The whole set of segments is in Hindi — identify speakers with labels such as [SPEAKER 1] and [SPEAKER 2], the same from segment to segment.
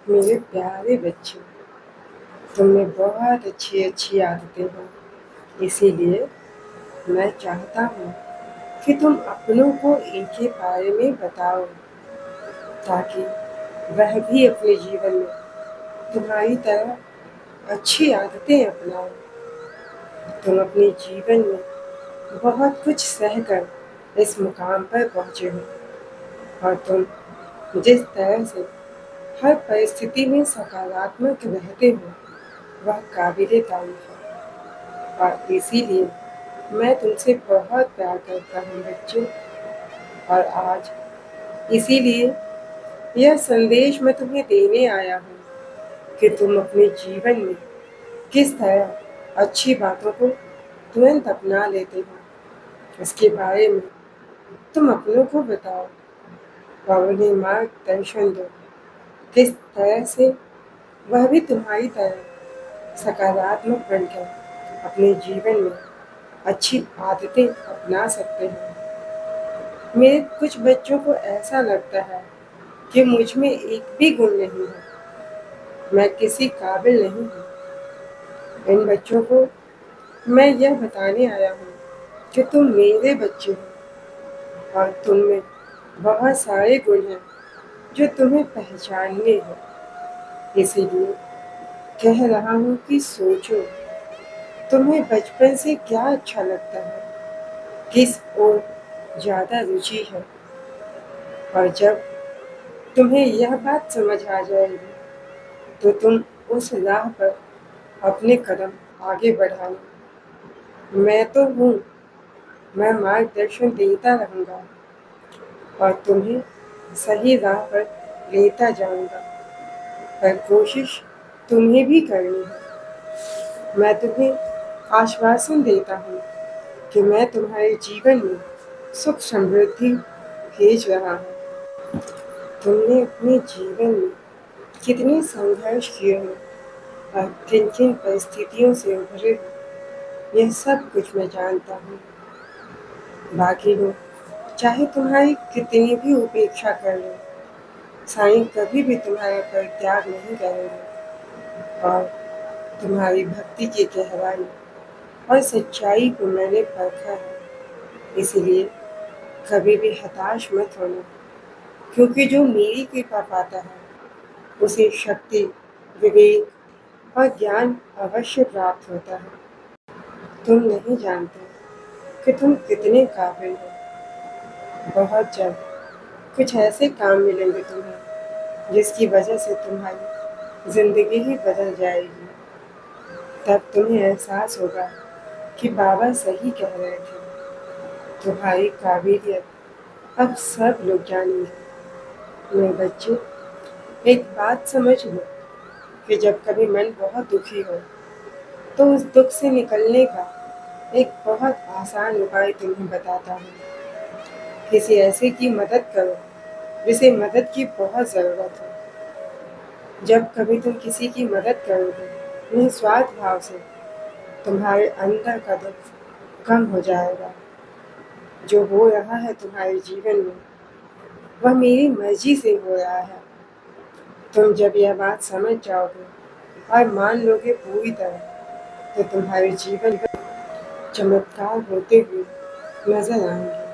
[SPEAKER 1] मेरे प्यारे बच्चे, तुम में बहुत अच्छी अच्छी आदतें हैं। इसीलिए मैं चाहता हूँ कि तुम अपनों को इनके बारे में बताओ, ताकि वह भी अपने जीवन में तुम्हारी तरह अच्छी आदतें अपनाएं। तुम अपने जीवन में बहुत कुछ सहकर इस मुकाम पर पहुँचे हो, और तुम जिस तरह से हर परिस्थिति में सकारात्मक रहते हो, वह काबिले तारीफ है। और इसीलिए मैं तुमसे बहुत प्यार करता हूँ बच्चों। और आज इसीलिए यह संदेश मैं तुम्हें देने आया हूँ कि तुम अपने जीवन में किस तरह अच्छी बातों को तुरंत अपना लेते हो, इसके बारे में तुम अपनों को बताओ और उन्हें मार्गदर्शन दो, किस तरह से वह भी तुम्हारी तरह सकारात्मक बनकर अपने जीवन में अच्छी आदतें अपना सकते हैं। मेरे कुछ बच्चों को ऐसा लगता है कि मुझ में एक भी गुण नहीं है, मैं किसी काबिल नहीं हूँ। इन बच्चों को मैं यह बताने आया हूँ कि तुम मेरे बच्चे हो, और तुम में बहुत सारे गुण हैं जो तुम्हें पहचानने हैं। इसीलिए कह रहा हूँ कि सोचो, तुम्हें बचपन से क्या अच्छा लगता है, किस ओर ज़्यादा रुचि है। और जब तुम्हें यह बात समझ आ जाएगी तो तुम उस राह पर अपने कदम आगे बढ़ाना। मैं तो हूँ, मैं मार्गदर्शन देता रहूँगा और तुम्हें सही राह पर लेता जाऊँगा, पर कोशिश तुम्हें भी करनी है। मैं तुम्हें आश्वासन देता हूँ कि मैं तुम्हारे जीवन में सुख समृद्धि भेज रहा हूँ। तुमने अपने जीवन में कितने संघर्ष किए हैं और किन किन परिस्थितियों से उभरे हो, यह सब कुछ मैं जानता हूँ। बाकी लोग चाहे तुम्हारी कितनी भी उपेक्षा कर लें, साईं कभी भी तुम्हारा परित्याग नहीं करेंगे। और तुम्हारी भक्ति की गहराई और सच्चाई को मैंने परखा है, इसलिए कभी भी हताश मत होना, क्योंकि जो मेरी कृपा पाता है उसे शक्ति, विवेक और ज्ञान अवश्य प्राप्त होता है। तुम नहीं जानते कि तुम कितने काबिल हो। बहुत जल्द कुछ ऐसे काम मिलेंगे तुम्हें जिसकी वजह से तुम्हारी जिंदगी ही बदल जाएगी। तब तुम्हें एहसास होगा कि बाबा सही कह रहे थे, तुम्हारी काबिलियत अब सब लोग जानेंगे। मेरे बच्चे, एक बात समझ लो कि जब कभी मन बहुत दुखी हो तो उस दुख से निकलने का एक बहुत आसान उपाय तुम्हें बताता हूँ। किसी ऐसे की मदद करो जिसे मदद की बहुत ज़रूरत हो। जब कभी तुम किसी की मदद करोगे निस्वार्थ भाव से, तुम्हारे अंदर का दुख कम हो जाएगा। जो हो रहा है तुम्हारे जीवन में वह मेरी मर्जी से हो रहा है। तुम जब यह बात समझ जाओगे और मान लोगे पूरी तरह, तो तुम्हारे जीवन चमत्कार होते हुए नजर आएंगे।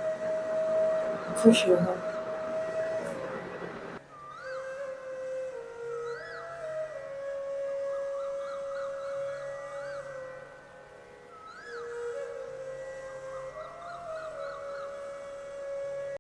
[SPEAKER 1] खुश रहो।